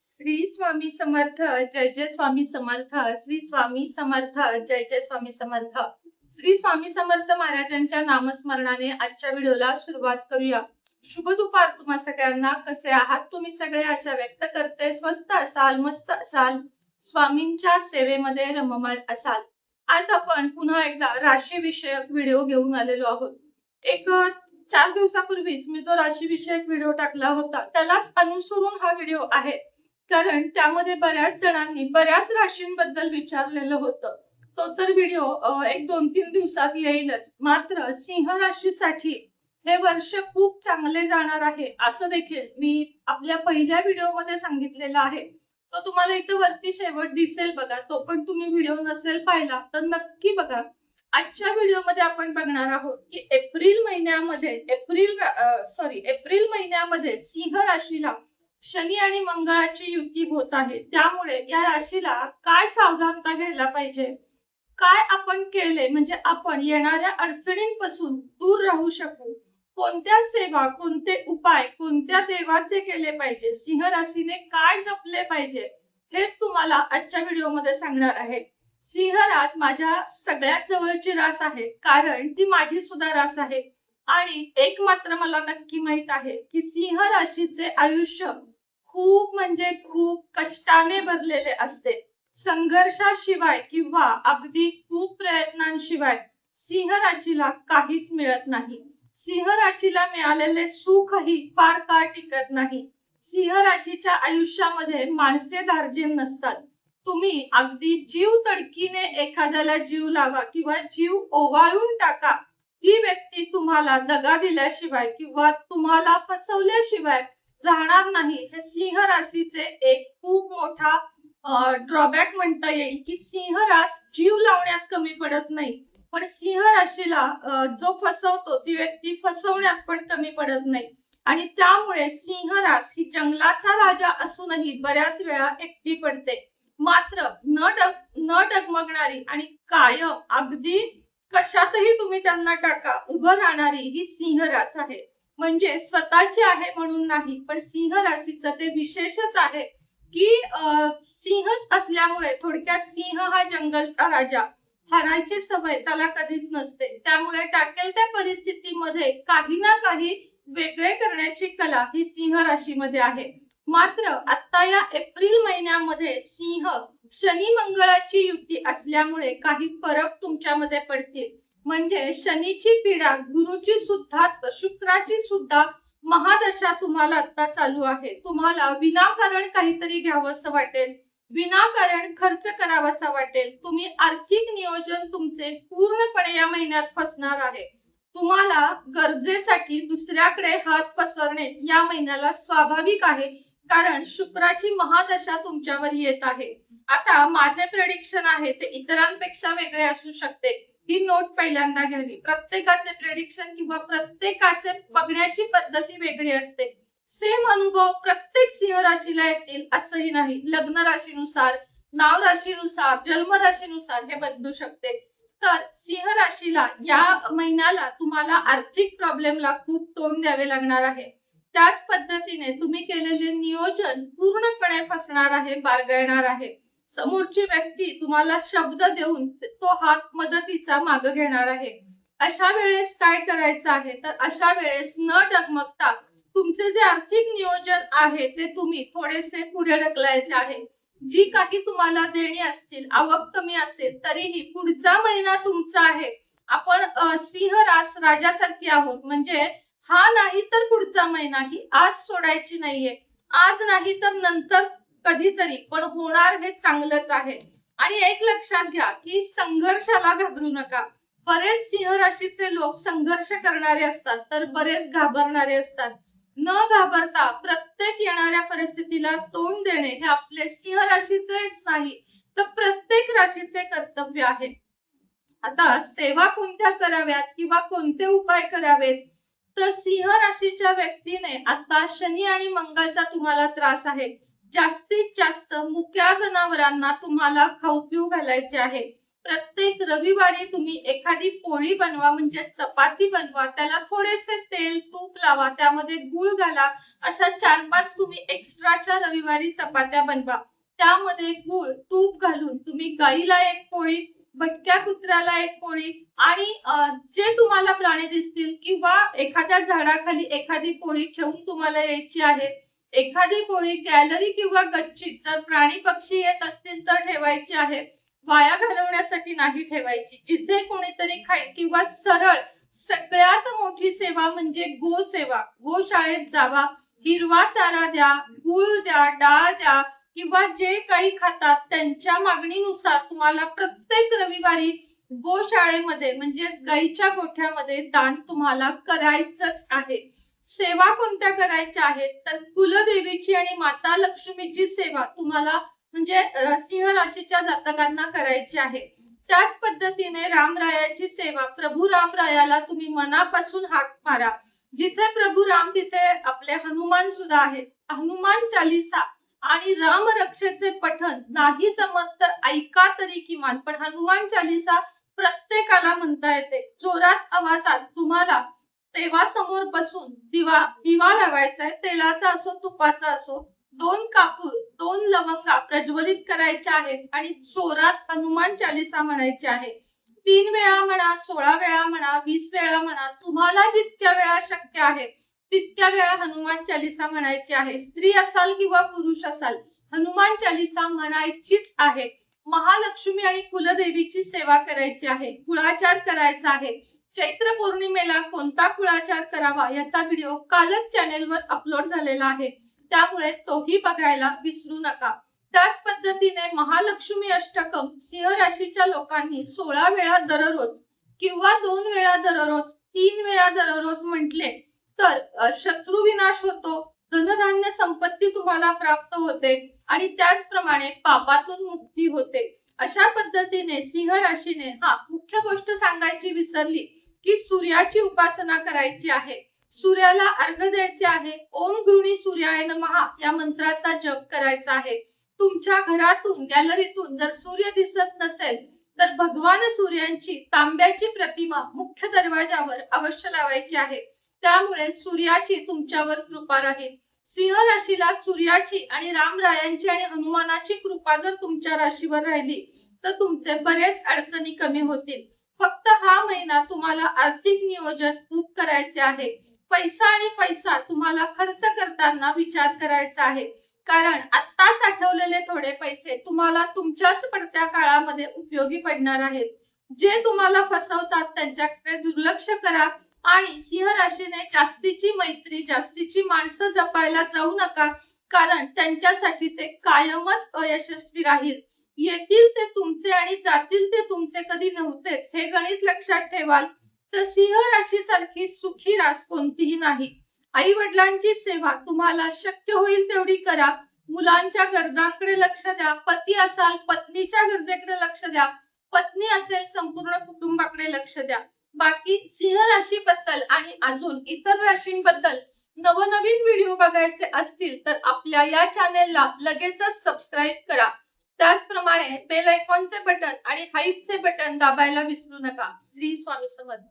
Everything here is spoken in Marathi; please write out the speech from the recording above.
श्री स्वामी समर्थ. जय जय स्वामी समर्थ. श्री स्वामी समर्थ. जय जय स्वामी समर्थ. श्री स्वामी समर्थ महाराजांच्या नामस्मरणाने आजच्या व्हिडिओला सुरुवात करूया. शुभ दुपार तुम्हा सगळ्यांना. कसे आहात तुम्ही सगळे? आशा व्यक्त करते स्वस्त असाल, मस्त असाल, स्वामींच्या सेवेमध्ये रममाण असाल. आज आपण पुन्हा एकदा राशी विषयक व्हिडिओ घेऊन आलेलो आहोत. एक 4 दिवसापूर्वीच मी जो राशी विषयक व्हिडिओ टाकला होता त्यालाच अनुसरून हा व्हिडिओ आहे. कारण त्यामध्ये बऱ्याच जणांनी बऱ्याच राशींबद्दल विचारलेलं होतं. तो तर व्हिडिओ एक 2-3 दिवसात येईलच. मात्र सिंह राशीसाठी हे वर्ष खूप चांगले जाणार आहे असं देखील मी आपल्या पहिल्या व्हिडिओमध्ये सांगितलेलं आहे. तो तुम्हाला इथं वरती शेवट दिसेल बघा. तो पण तुम्ही व्हिडिओ नसेल पाहिला तर नक्की बघा. आजच्या व्हिडिओमध्ये आपण बघणार आहोत की एप्रिल महिन्यामध्ये सिंह राशीला शनी आणि मंगळाची युती होत आहे. त्यामुळे या राशीला काय सावधानता घ्यायला पाहिजे, काय आपण केले म्हणजे आपण येणाऱ्या अडचणींपासून दूर राहू शकू, कोणत्या सेवा, कोणते उपाय, कोणत्या देवाचे केले पाहिजे, सिंह राशीने काय जपले पाहिजे, हेच तुम्हाला आजच्या व्हिडिओमध्ये सांगणार आहे. सिंह रास माझ्या सगळ्यात जवळची रास आहे, कारण ती माझी सुद्धा रास आहे. आणि एक मात्र मला नक्की माहित आहे की सिंह राशीचे आयुष्य खूप म्हणजे खूप कष्टाने भरलेले असते. संघर्षाशिवाय किंवा अगदी खूप प्रयत्नांशिवाय सिंह राशीला काहीच मिळत नाही. सिंह राशीला मिळालेले सुखही फार काळ टिकत नाही. सिंह राशीच्या आयुष्यामध्ये माणसे धार्जिन नसतात. तुम्ही अगदी जीव तडकीने एखाद्याला जीव लावा किंवा जीव ओवाळून टाका, ती व्यक्ती तुम्हाला दगा दिल्याशिवाय किंवा तुम्हाला फसवल्याशिवाय राहणार नाही. हे सिंह राशीचे एक खूप मोठा ड्रॉबॅक म्हणता येईल की सिंह रास जीव लावण्यात कमी पडत नाही, पण सिंह राशीला जो फसवतो ती व्यक्ती फसवण्यात पण कमी पडत नाही. आणि त्यामुळे सिंह रास ही जंगलाचा राजा असूनही बऱ्याच वेळा एकटी पडते. मात्र न डगमगणारी आणि कायम अगदी कशातही तुम्ही त्यांना टाका उभं राहणारी ही सिंह रास आहे. म्हणजे स्वतःची आहे म्हणून नाही, पण सिंह राशीचं ते विशेषच आहे की सिंहच असल्यामुळे थोडक्यात सिंह हा जंगलचा राजा. हारायची सवय त्याला कधीच नसते. त्यामुळे टाकेल त्या परिस्थितीमध्ये काही ना काही वेगळे करण्याची कला ही सिंह राशीमध्ये आहे. मात्र आता या एप्रिल महिन्यामध्ये सिंह शनी मंगळाची युती असल्यामुळे काही फरक तुमच्यामध्ये पडतील. म्हणजे शनीची पीडा, गुरुची सुद्धा, शुक्राची सुद्धा महादशा तुम्हाला आता चालू आहे. तुम्हाला विनाकारण काहीतरी घ्यावंसं वाटेल, विनाकारण खर्च करावासा वाटेल. तुम्ही आर्थिक नियोजन तुमचे पूर्णपणे या महिन्यात फसणार आहे. तुम्हाला गरजेसाठी दुसऱ्याकडे हात पसरणे या महिन्याला स्वाभाविक आहे, कारण शुक्राची महादशा तुमच्यावर येत आहे. आता माझे प्रेडिक्शन आहे ते इतरांपेक्षा वेगळे असू शकते. ही नोट पहिल्यांदा घ्यावी. प्रत्येकाचे प्रेडिक्शन किंवा प्रत्येकाचे बघण्याची पद्धती वेगळी असते. सेम अनुभव प्रत्येक सिंह राशीला येतील असंही नाही. लग्न राशीनुसार, नाव राशीनुसार, जन्म राशीनुसार हे बदलू शकते. तर सिंह राशीला या महिन्याला तुम्हाला आर्थिक प्रॉब्लेमला खूप तोंड द्यावे लागणार आहे. त्याच पद्धतीने तुम्ही केलेले नियोजन पूर्णपणे फसणार आहे, बारगळणार आहे. समोरची व्यक्ती तुम्हाला शब्द देऊन तो हात मदतीचा माग घेणार आहे. अशा वेळेस काय करायचं आहे, तर अशा वेळेस न डगमगता तुमचे जे आर्थिक नियोजन आहे ते तुम्ही थोडेसे पुढे ढकलायचे आहे. जी काही तुम्हाला देणी असतील, आवक कमी असेल तरीही पुढचा महिना तुमचा आहे. आपण सिंह रास राजासारखी आहोत. म्हणजे हा नाही तर पुढचा महिना ही आज सोडायची नाहीये. आज नाही तर नंतर कधीतरी, पण होणार हे चांगलंच आहे. आणि एक लक्षात घ्या की संघर्षाला घाबरू नका. बरेच सिंह राशीचे लोक संघर्ष करणारे असतात तर बरेच घाबरणारे असतात. न घाबरता प्रत्येक येणाऱ्या परिस्थितीला तोंड देणे हे आपले सिंह राशीचेच नाही तर प्रत्येक राशीचे कर्तव्य आहे. आता सेवा कोणत्या कराव्यात किंवा कोणते उपाय करावेत, तर सिंह राशीच्या व्यक्तीने आता शनी आणि मंगळचा तुम्हाला त्रास आहे. जास्तीत जास्त मुक्या जनावरांना तुम्हाला खाऊ पिऊ घालायचे आहे. प्रत्येक रविवारी तुम्ही एखादी पोळी बनवा, म्हणजे चपाती बनवा, त्याला थोडेसे तेल तूप लावा, त्यामध्ये गुळ घाला. अशा 4-5 तुम्ही एक्स्ट्राच्या रविवारी चपात्या बनवा. त्यामध्ये गुळ तूप घालून तुम्ही गाईला एक पोळी, भटक्या कुत्र्याला एक पोळी आणि जे तुम्हाला प्राणी दिसतील किंवा एखाद्या झाडाखाली एखादी पोळी ठेवून तुम्हाला यायची आहे. एखादी पोळी गॅलरी किंवा गच्चीत जर प्राणी पक्षी येत असतील तर ठेवायची आहे. वाया घालवण्यासाठी नाही ठेवायची. जिथे कोणीतरी खाईल किंवा सरळ सगळ्यात मोठी सेवा म्हणजे गोसेवा. गोशाळेत जावा, हिरवा चारा द्या, गूळ द्या, डाळ द्या किंवा जे काही खातात त्यांच्या मागणीनुसार तुम्हाला प्रत्येक रविवारी गोशाळेमध्ये म्हणजेच गाईच्या गोठ्यामध्ये दान तुम्हाला करायचंच आहे. सेवा कोणत्या करायच्या आहेत तर कुलदेवीची आणि माता लक्ष्मीची सेवा तुम्हाला म्हणजे सिंह राशीच्या जातकांना करायची आहे. त्याच पद्धतीने रामरायाची सेवा, प्रभू रामरायाला तुम्ही मनापासून हाक मारा. जिथे प्रभू राम तिथे आपले हनुमान सुद्धा आहेत. हनुमान चालीसा आणि राम रक्षेचे पठण नाही जमत तर ऐका तरी किमान, पण हनुमान चालीसा प्रत्येकाला म्हणता येते. जोरात आवाजात तुम्हाला देवासमोर बसून दिवा लावायचा आहे. तेलाचा असो तुपाचा असो. 2 कापूर 2 लवंगा प्रज्वलित करायच्या आहेत आणि जोरात हनुमान चालीसा म्हणायची आहे. 3 वेळा म्हणा, 16 वेळा म्हणा, 20 वेळा म्हणा, तुम्हाला जितक्या वेळा शक्य आहे तितक्या वेळा हनुमान चालीसा म्हणायची आहे. स्त्री असाल किंवा पुरुष असाल, हनुमान चालीसा म्हणायचीच आहे. महालक्ष्मी आणि कुलदेवीची सेवा करायची आहे. कुळाचार करायचा आहे. चैत्र पौर्णिमेला कोणता कुळाचार करावा याचा व्हिडिओ कालच चॅनेलवर अपलोड झालेला आहे, त्यामुळे तोही बघायला विसरू नका. त्याच पद्धतीने महालक्ष्मी अष्टकम सिंह राशीच्या लोकांनी 16 वेळा दररोज किंवा 2 वेळा दररोज, 3 वेळा दररोज म्हटले तर शत्रू विनाश होतो, धनधान्य संपत्ती तुम्हाला प्राप्त होते आणि त्याचप्रमाणे पापातून मुक्ती होते. अशा पद्धतीने सिंह राशीने मुख्य गोष्ट सांगायची विसरली की सूर्याची उपासना करायची आहे. सूर्याला अर्घ्य द्यायचे आहे. ओम गृणी सूर्याय नमः या मंत्राचा जप करायचा आहे. तुमच्या घरातून गॅलरीतून जर सूर्य दिसत नसेल तर भगवान सूर्यांची तांब्याची प्रतिमा मुख्य दरवाजावर अवश्य लावायची आहे. त्यामुळे सूर्याची तुमच्यावर कृपा राहील. सिंह राशीला सूर्याची आणि रामरायांची आणि हनुमानाची कृपा जर तुमच्या राशीवर राहिली तर तुमचे बरेच अडचणी कमी होतील. फक्त हा महिना तुम्हाला आर्थिक नियोजन खूप करायचे आहे. पैसा तुम्हाला खर्च करताना विचार करायचा आहे, कारण आता साठवलेले थोडे पैसे तुम्हाला तुमच्याच पडत्या काळामध्ये उपयोगी पडणार आहेत. जे तुम्हाला फसवतात त्यांच्याकडे दुर्लक्ष करा आणि सिंह राशीने जास्तीची मैत्री, जास्तीची माणसं जपायला जाऊ नका, कारण त्यांच्यासाठी ते कायमच अयशस्वी राहील. येतील ते तुमचे आणि जातील ते तुमचे कधी नव्हतेच. हे गणित लक्षात ठेवाल तर सिंह राशी सारखी सुखी रास कोणतीही नाही. आई वडिलांची सेवा तुम्हाला शक्य होईल तेवढी करा. मुलांच्या गरजांकडे लक्ष द्या. पती असाल पत्नीच्या गरजेकडे लक्ष द्या. पत्नी असेल संपूर्ण कुटुंबाकडे लक्ष द्या. बाकी सिंह राशी बद्दल आणि अजून इतर राशींबद्दल नवनवीन व्हिडिओ बघायचे असतील तर आपल्या या चॅनेलला लगेचच सबस्क्राईब करा. त्याचप्रमाणे बेल आयकॉनचे बटन आणि हाईपचे बटन दाबायला विसरू नका. श्री स्वामी समर्थ.